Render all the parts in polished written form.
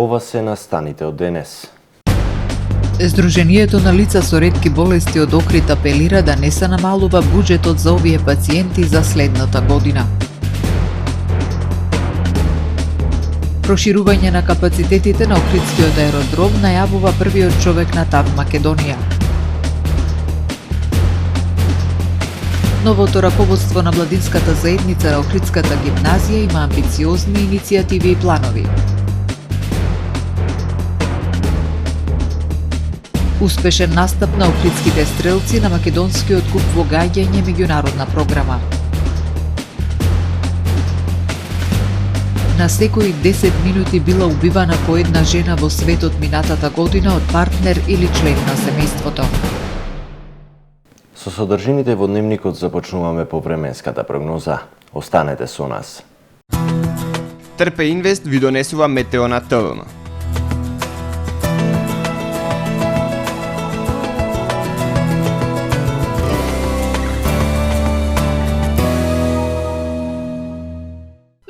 ова се настаните од денес. Сдруженијето на лица со ретки болести од Охрид апелира да не се намалува буџетот за овие пациенти за следната година. Проширување на капацитетите на Охридскиот аеродром најавува првиот човек на ТАВ Македонија. Новото раководство на младинската заедница на Охридската гимназија има амбициозни иницијативи и планови. Успешен настап на охридските стрелци на македонскиот куп во гаѓање меѓународна програма. На секои 10 минути била убивана по една жена во светот минатата година од партнер или член на семејството. Со содржините во дневникот започнуваме по временската прогноза. Останете со нас. Трпе Инвест ви донесува метео на ТВМ.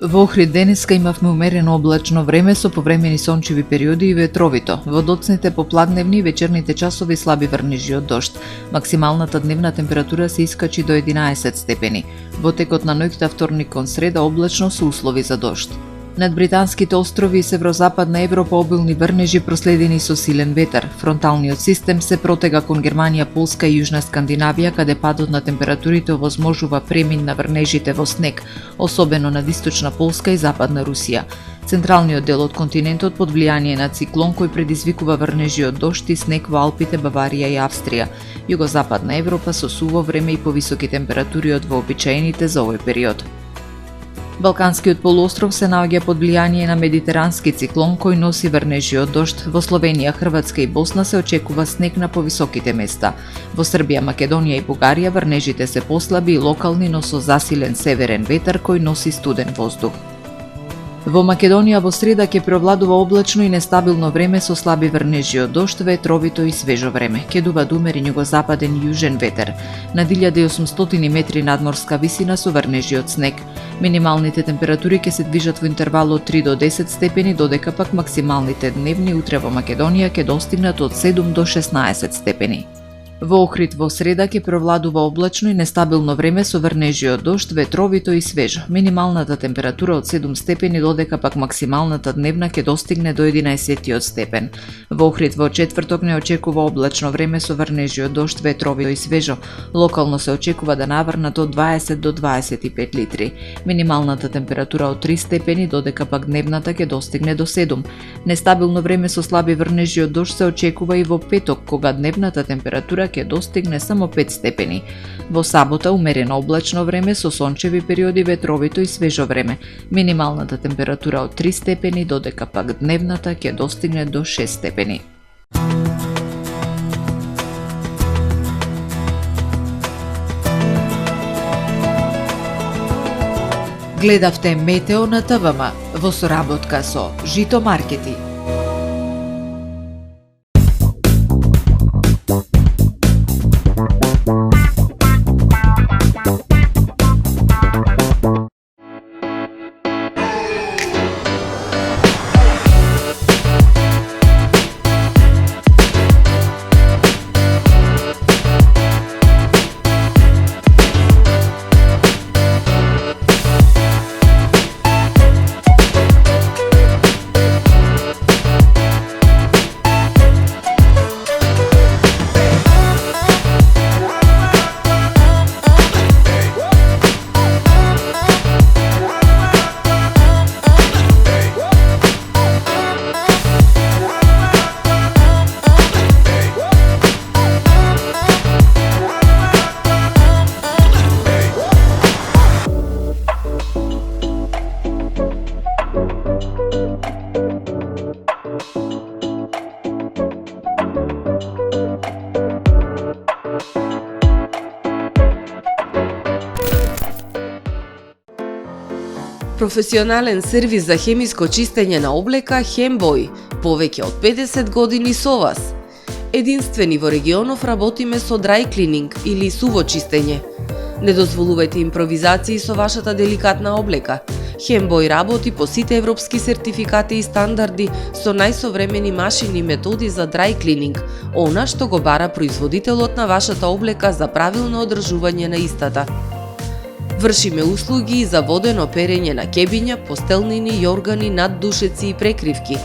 Во Охрид денеска имавме умерено облачно време со повремени сончеви периоди и ветровито. Во доцните попладневни и вечерните часови слаби врнежи од дожд. Максималната дневна температура се искачи до 11 степени. Во текот на ноќта вторник кон среда облачно со услови за дожд. Над британските острови и северозападна Европа обилни врнежи проследени со силен ветер. Фронталниот систем се протега кон Германија, Полска и Јужна Скандинавија, каде падот на температурите овозможува премин на врнежите во снег, особено над источна Полска и западна Русија. Централниот дел од континентот под влијание на циклон кој предизвикува врнежи од дожд и снег во Алпите, Баварија и Австрија. Југозападна Европа со суво време и повисоки температури од вообичаените за овој период. Балканскиот полуостров се наоѓа под влијание на медитерански циклон кој носи врнежи од дожд. Во Словенија, Хрватска и Босна се очекува снег на повисоките места. Во Србија, Македонија и Бугарија врнежите се послаби и локални, но со засилен северен ветер кој носи студен воздух. Во Македонија во среда ќе преовладува облачно и нестабилно време со слаби врнежи од дожд, ветровито и свежо време. Ќе дува умерен југозападен и јужен ветер. Над 1800 метри надморска висина со врнежи од снег. Минималните температури ќе се движат во интервал од 3 до 10 степени, додека пак максималните дневни утре во Македонија ќе достигнат од 7 до 16 степени. Во Охрид во среда ќе преовладува облачно и нестабилно време со врнежи од дожд, ветровито и свежо. Минималната температура од 7 степени, додека пак максималната дневна ќе достигне до 11 степен. Во Охрид во четврток не очекува облачно време со врнежи од дожд, ветровито и свежо. Локално се очекува да наврнат од 20 до 25 литри. Минималната температура од 3 степени, додека пак дневната ќе достигне до 7. Нестабилно време со слаби врнежи од дожд се очекува и во петок, кога дневната температура ќе достигне само 5 степени. Во сабота умерено облачно време со сончеви периоди, ветровито и свежо време. Минималната температура од 3 степени, додека пак дневната ќе достигне до 6 степени. Гледавте Метео на ТВМ во соработка со Жито Маркети. Професионален сервис за хемиско чистење на облека Хембој, повеќе од 50 години со вас. Единствени во регионов работиме со dry cleaning или суво чистење. Не дозволувајте импровизации со вашата деликатна облека. Хембој работи по сите европски сертификати и стандарди со најсовремени машини и методи за dry cleaning, она што го бара производителот на вашата облека за правилно одржување на истата. Вршиме услуги за водено перење на кебиња, постелнини, јоргани, наддушеци и прекривки.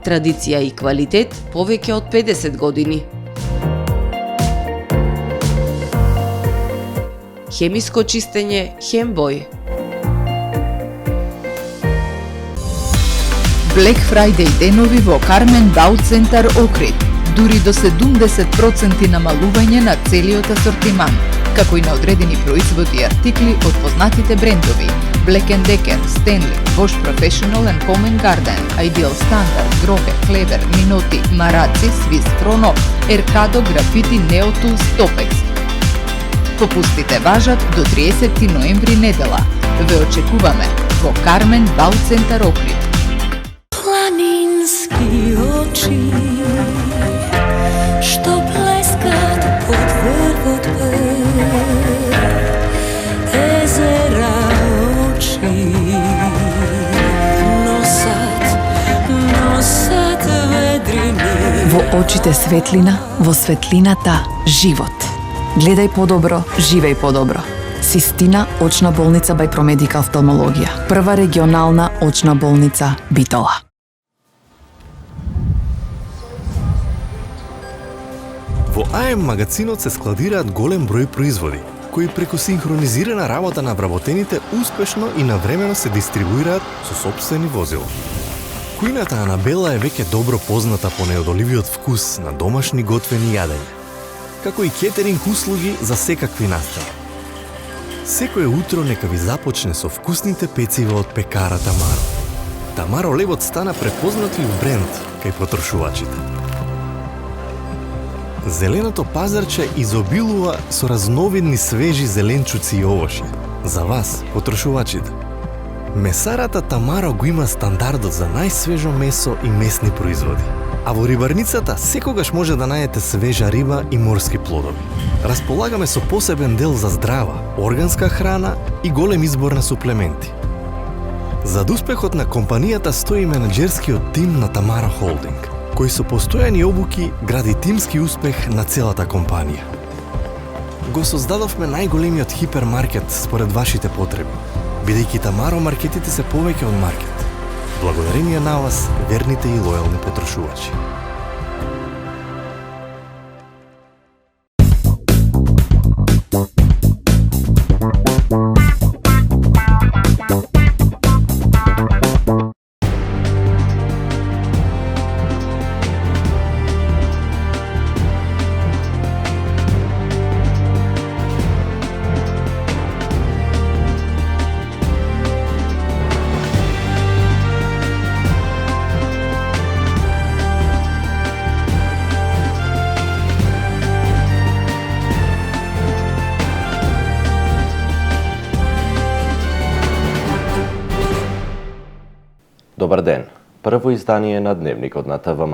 Традиција и квалитет повеќе од 50 години. Хемиско чистење Хембој. Black Friday денови во Кармен Бау Центар Охрид. Дури до 70% намалување на целиот асортиман, како и на одредени производи и артикли од познатите брендови Black & Decker, Stanley, Bosch Professional and Home & Garden, Ideal Standard, Grohe, Kleber, Minotti, Marazzi, Swiss Chrono, Ercado, Graffiti, Neotools, Topex. Попустите важат до 30 ноември недела. Ве очекуваме во Кармен Бау Центар Охрид. Планински очи што плескат под врвот пет, езера очи носат ведрини. Во очите светлина, во светлината живот. Гледај подобро, живеј подобро. Систина очна болница бај Промедика офталмологија. Прва регионална очна болница Битола. Во АМ магазинот се складираат голем број производи, кои преку синхронизирана работа на вработените успешно и навремено се дистрибуираат со сопствени возила. Кујната Анабела е веќе добро позната по неодоливиот вкус на домашни готвени јадења, како и кетеринг услуги за секакви настани. Секое утро нека ви започне со вкусните пецива од пекара Тамаро. Тамаро левот стана препознатлив бренд кај потрошувачите. Зеленото пазарче изобилува со разновидни свежи зеленчуци и овошје. За вас, потрошувачите. Месарата Тамаро го има стандардот за најсвежо месо и месни производи. А во рибарницата секогаш може да најдете свежа риба и морски плодови. Располагаме со посебен дел за здрава, органска храна и голем избор на суплементи. Зад успехот на компанијата стои менаџерскиот тим на Тамаро Холдинг, кој со постојани обуки гради тимски успех на целата компанија. Го создадовме најголемиот хипермаркет според вашите потреби, бидејќи Тамаро маркетите се повеќе од маркет. Благодарение на вас, верните и лојални потрошувачи. Добар ден. Прво издание на Дневникот на ТВМ.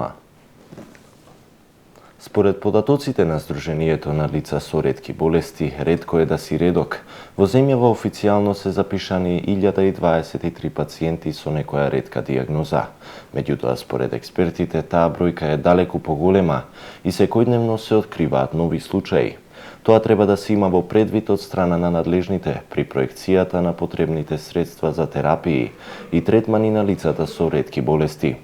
Според податоците на Сдруженијето на лица со ретки болести, ретко е да си редок. Во земјава официјално се запишани 1023 пациенти со некоја ретка дијагноза. Меѓутоа, според експертите, таа бројка е далеку поголема и секојдневно се откриваат нови случаи. Тоа треба да се има во предвид од страна на надлежните при проекцијата на потребните средства за терапии и третмани на лицата со ретки болести.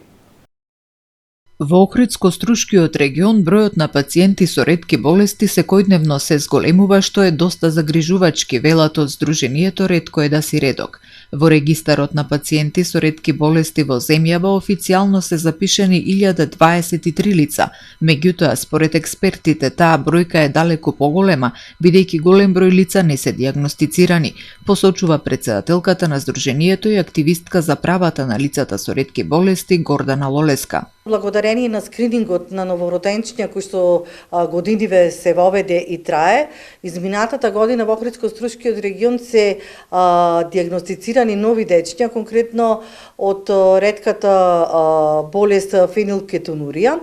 Во Охридско-Струшкиот регион бројот на пациенти со ретки болести секојдневно се зголемува, што е доста загрижувачки, велат од Сдруженијето Ретко е да си редок. Во регистарот на пациенти со ретки болести во земјава официјално се запишани 1023 лица, меѓутоа според експертите таа бројка е далеку поголема, бидејќи голем број лица не се дијагностицирани, посочува претседателката на Сдруженијето и активистка за правата на лицата со ретки болести Гордана Лолеска. Благодарение на скринингот на новороденчиња кој што годиниве се воведе и трае, изминатата година во Охридско-Струшкиот регион се дијагностицирани нови дечиња, конкретно од ретката болест фенилкетонурија,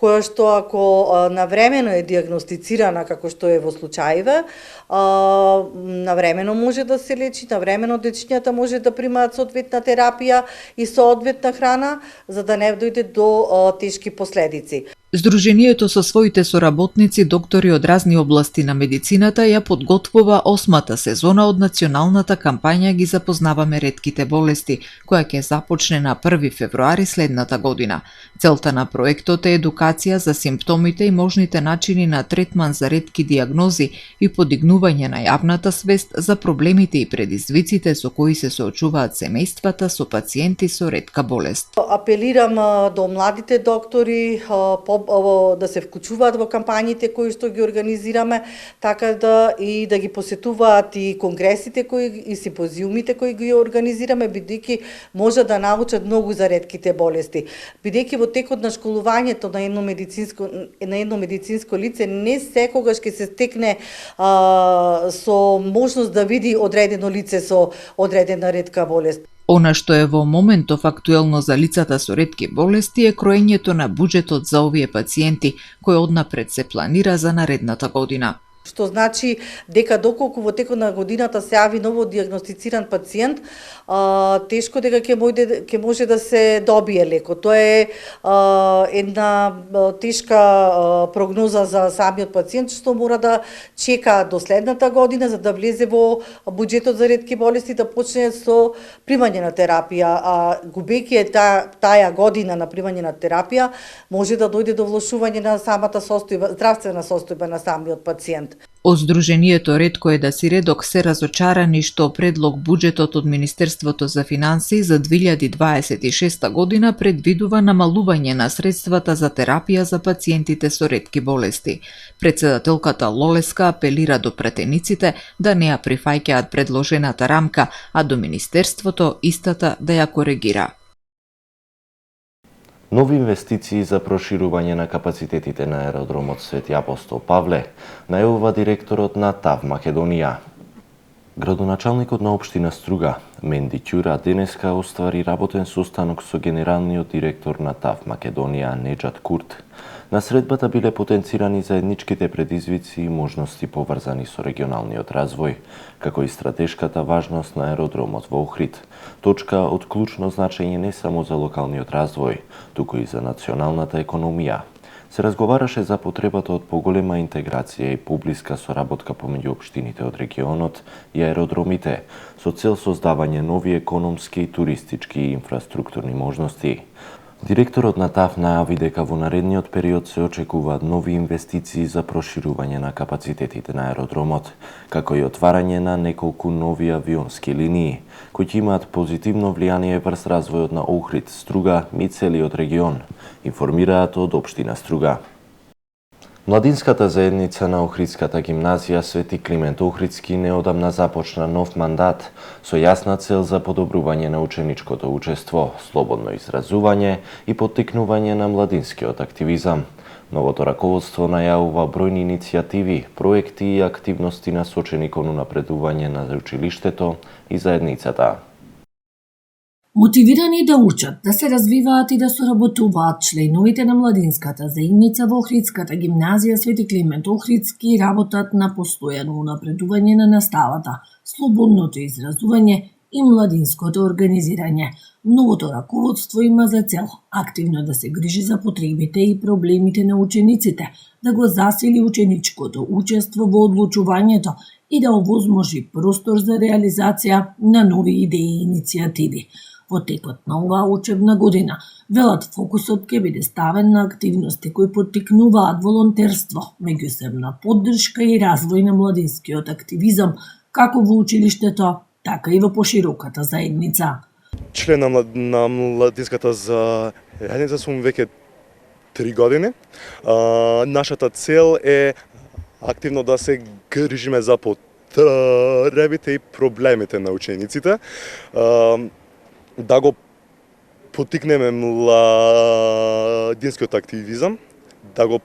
која што ако навремено е диагностицирана, како што е во случаиве, навремено може да се лечи, навремено дечињата може да примаат соодветна терапија и соодветна храна, за да не дојде до тешки последици. Сдруженијето со своите соработници доктори од разни области на медицината ја подготвува 8-та сезона од националната кампања Ги запознаваме ретките болести, која ќе започне на 1 февруари следната година. Целта на проектот е едукација за симптомите и можните начини на третман за ретки диагнози и подигнување на јавната свест за проблемите и предизвиците со кои се соочуваат семејствата со пациенти со ретка болест. Апелирам до младите доктори да се вклучуваат во кампањите кои што ги организираме, така да ги посетуваат и конгресите и симпозиумите кои ги организираме, бидејќи може да научат многу за ретките болести. Бидејќи во текот на школувањето на едно медицинско лице не секогаш ќе се стекне со можност да види одредено лице со одредена ретка болест. Она што е во моментов актуелно за лицата со ретки болести е кроењето на буџетот за овие пациенти, кој однапред се планира за наредната година. Што значи дека доколку во текот на годината се јави ново диагностициран пациент, тешко дека ќе може да се добие леко. Тоа е една тешка прогноза за самиот пациент, што мора да чека до следната година за да влезе во буџетот за ретки болести, да почне со примање на терапија. А губејќи таа година на примање на терапија, може да дојде до влошување на самата состојба, здравствена состојба на самиот пациент. Од Сдруженијето Ретко е да си редок се разочарани што предлог буџетот од Министерството за финансии за 2026 година предвидува намалување на средствата за терапија за пациентите со ретки болести. Претседателката Лолеска апелира до пратениците да не ја прифаќаат предложената рамка, а до Министерството истата да ја коригира. Нови инвестиции за проширување на капацитетите на аеродромот Свети Апостол Павле, најавува директорот на ТАВ Македонија. Градоначалникот на општина Струга, Менди Ќура, денеска оствари работен состанок со генералниот директор на ТАВ Македонија, Неџат Курт. На средбата биле потенцирани заедничките предизвици и можности поврзани со регионалниот развој, како и стратешката важност на аеродромот во Охрид, точка од клучно значење не само за локалниот развој, туку и за националната економија. Се разговараше за потребата од поголема интеграција и поблиска соработка помеѓу општините од регионот и аеродромите, со цел создавање нови економски, туристички и инфраструктурни можности. Директорот на ТАВ најави дека во наредниот период се очекуваат нови инвестиции за проширување на капацитетите на аеродромот, како и отварање на неколку нови авионски линии, кои ќе имаат позитивно влијание врз развојот на Охрид, Струга и целиот регион, информираат од општина Струга. Младинската заедница на Охридската гимназија Свети Климент Охридски неодамна започна нов мандат со јасна цел за подобрување на ученичкото учество, слободно изразување и поттикнување на младинскиот активизам. Новото раководство најавува бројни иницијативи, проекти и активности насочени кон унапредување на училиштето и заедницата. Мотивирани да учат, да се развиваат и да соработуваат, членовите на младинската заедница во Охридската гимназија Свети Климент Охридски работат на постојано унапредување на наставата, слободното изразување и младинското организирање. Новото раководство има за цел активно да се грижи за потребите и проблемите на учениците, да го засили ученичкото учество во одлучувањето и да овозможи простор за реализација на нови идеи и иницијативи. Во текот на оваа учебна година, велат, фокусот ќе биде ставен на активности кои поттикнуваат волонтерство, меѓусебна поддршка и развој на младинскиот активизам, како во училиштето, така и во пошироката заедница. Член на младинската заедница сум веќе 3 години. Нашата цел е активно да се грижиме за потребите и проблемите на учениците, да го поттикнеме младинскиот активизам, да го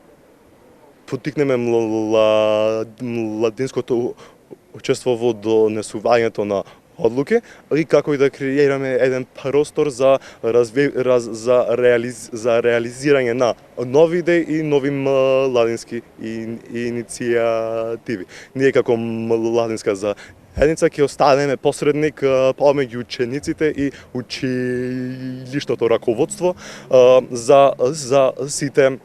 поттикнеме младинското учество во донесувањето на одлуки и како и да креираме еден простор за реализирање на нови идеи и нови младински иницијативи. Ние како младинска заедница ќе останеме посредник помеѓу учениците и училиштото раководство за сите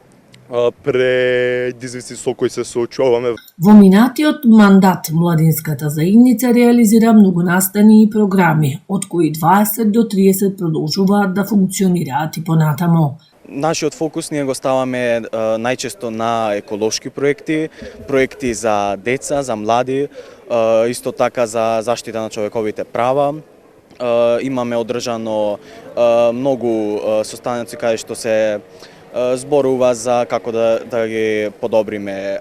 предизвици со кои се соочуваме. Во минатиот мандат младинската заедница реализира многонастани програми, од кои 20 до 30 продолжуваат да функционираат и понатамо. Нашиот фокус ние го ставаме најчесто на еколошки проекти, проекти за деца, за млади, исто така за заштита на човековите права. Имаме одржано многу состаноци каде што се зборува за како да ги подобриме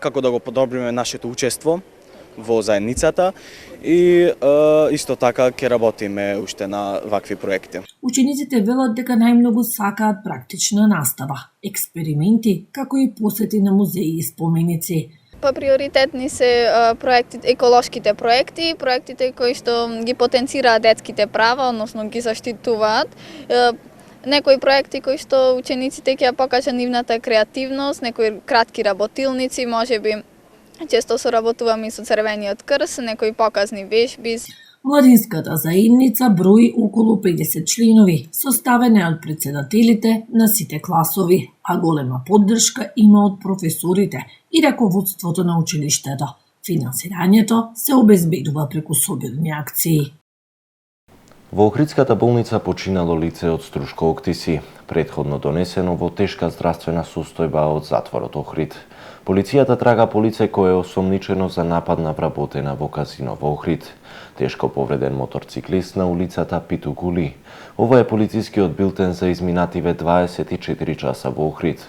како да го подобриме нашето учество во заедницата и исто така ќе работиме уште на вакви проекти. Учениците велат дека најмногу сакаат практична настава, експерименти, како и посети на музеи и споменици. Приоритетни се еколошките проекти, проектите кои што ги потенцираат детските права, односно ги заштитуваат. Некои проекти кои што учениците ќе покажат нивната креативност, некои кратки работилници, можеби често соработуваме и со Црвениот крст, некои показни вежби. Младинската заедница брои околу 50 членови, составена од председателите на сите класови, а голема поддршка има од професорите и раководството на училиштето. Финансирањето се обезбедува преку собирни акции. Во Охридската болница починало лице од струшко октиси, претходно донесено во тешка здравствена состојба од затворот Охрид. Полицијата трага по лице кое е осомничено за напад на вработена во казино во Охрид. Тешко повреден моторциклист на улицата Питу Гули. Ова е полицискиот билтен за изминативе 24 часа во Охрид.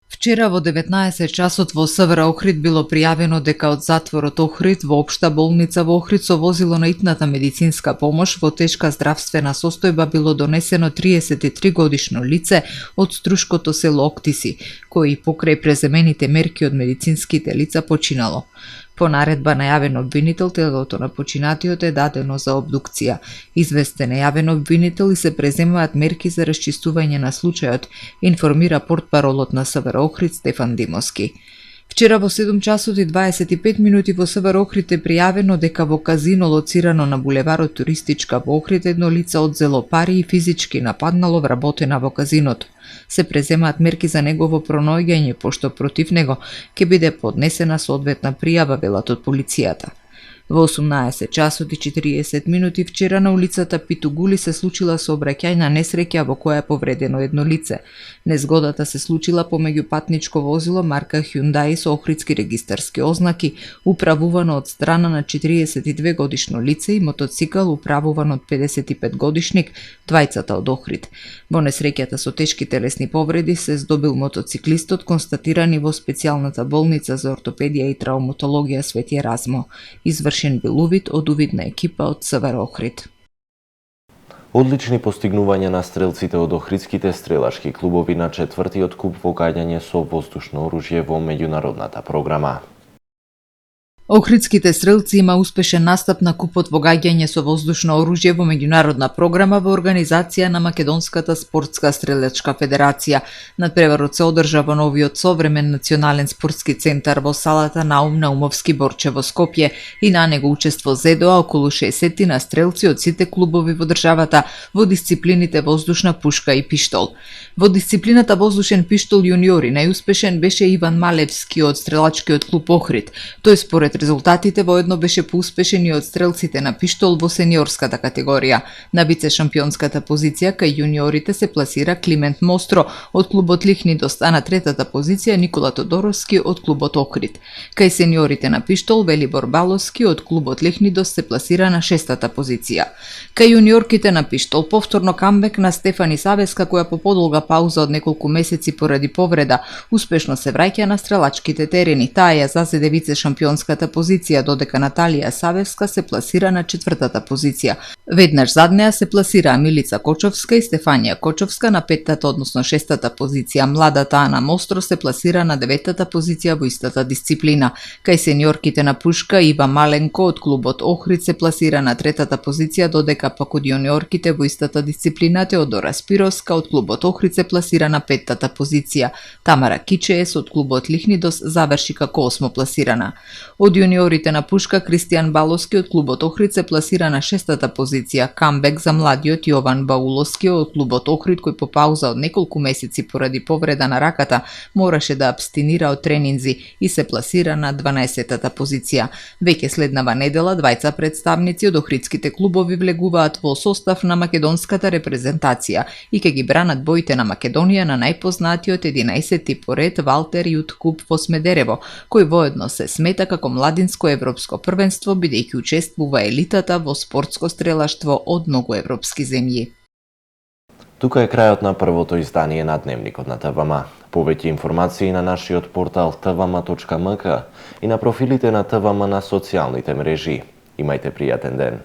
Вчера во 19 часот во СВР Охрид било пријавено дека од затворот Охрид во општа болница во Охрид со возило на итната медицинска помош во тешка здравствена состојба било донесено 33 годишно лице од струшкото село Октиси, кој покрај преземените мерки од медицинските лица починало. По наредба на јавен обвинител, телото на починатиот е дадено за обдукција. Известен е јавен обвинител и се преземаат мерки за расчистување на случајот, информира портпаролот на СВР Охрид Стефан Димовски. Вчера во 7 часот и 25 минути во СВР Охрид е пријавено дека во казино лоцирано на булеварот Туристичка во Охрид едно лице одзело пари и физички нападнало вработена во казиното. Се преземаат мерки за негово пронаоѓање, пошто против него ќе биде поднесена соодветна пријава, велат од полицијата. Во 18 часот и 40 минути вчера на улицата Питу Гули се случила сообраќајна несреќа во која е повредено едно лице. Незгодата се случила помеѓу патничко возило марка Hyundai со охридски регистарски ознаки, управувано од страна на 42 годишно лице и мотоцикл управуван од 55 годишник, двајцата од Охрид. Во несреќата со тешки телесни повреди се здобил мотоциклистот, констатирани во специјалната болница за ортопедија и травматологија Свети Еразмо. Извршен бил увид од увидна екипа од СВР Охрид. Одлични постигнувања на стрелците од охридските стрелачки клубови на четвртиот куп во гаѓање со воздушно оружје во меѓународната програма. Охридските стрелци има успешен настап на купот во гаѓање со воздушно оружје во меѓународна програма во организација на Македонската спортска стрелачка федерација. Надпреварот се одржа во новиот современ национален спортски центар во салата Наум Наумовски Борче во Скопје и на него учество зедоа околу 60 на стрелци од сите клубови во државата во дисциплините воздушна пушка и пиштол. Во дисциплината воздушен пиштол јуниори најуспешен беше Иван Малевски од стрелачкиот клуб Охрид. Тој според резултатите воедно беше поуспешен и од стрелците на пиштол во сениорската категорија. На вице-шампионската позиција кај јуниорите се пласира Климент Мостро од клубот Лихнидост, а на третата позиција Никола Тодоровски од клубот Охрид. Кај сениорите на пиштол Велибор Баловски од клубот Лихнидост се пласира на шестата позиција. Кај јуниорките на пиштол повторно камбек на Стефани Савеска, која по подолга пауза од неколку месеци поради повреда успешно се враќа на стрелачките терени. Таа ја зазеде вице-шампионската позиција, додека Наталија Савевска се пласира на 4-та позиција. Веднаш зад неа се пласираа Милица Кочовска и Стефанија Кочовска на 5-та, односно 6-та позиција. Младата Ана Мостро се пласира на 9-та позиција во истата дисциплина. Кај сениорките на пушка Ива Маленко од клубот Охрид се пласира на 3-та позиција, додека пак од јуниорките во истата дисциплина Теодора Спировска од клубот Охрид се пласира на 5-та позиција. Тамара Кичеес од клубот Лихнидос заврши како 8 пласирана. Од јуниорите на пушка Кристијан Балоски од клубот Охрид се пласира на 6-та позиција. Камбек за младиот Јован Бауловски од клубот Охрид, кој по пауза од неколку месеци поради повреда на раката мораше да абстинира од тренинзи и се пласира на 12-та позиција. Веќе следнава недела двајца представници од охридските клубови влегуваат во состав на македонската репрезентација и ќе ги бранат боите на Македонија на најпознатиот 11-ти поред Валтер Јут Куп во Смедерево, кој воедно се смета како младинско европско првенство, бидејќи учествува елитата во спортско стрелаштво од многу европски земји. Тука е крајот на првото издание на Дневникот на ТВМ. Повеќе информации на нашиот портал tvma.mk и на профилите на ТВМ на социјалните мрежи. Имајте пријатен ден.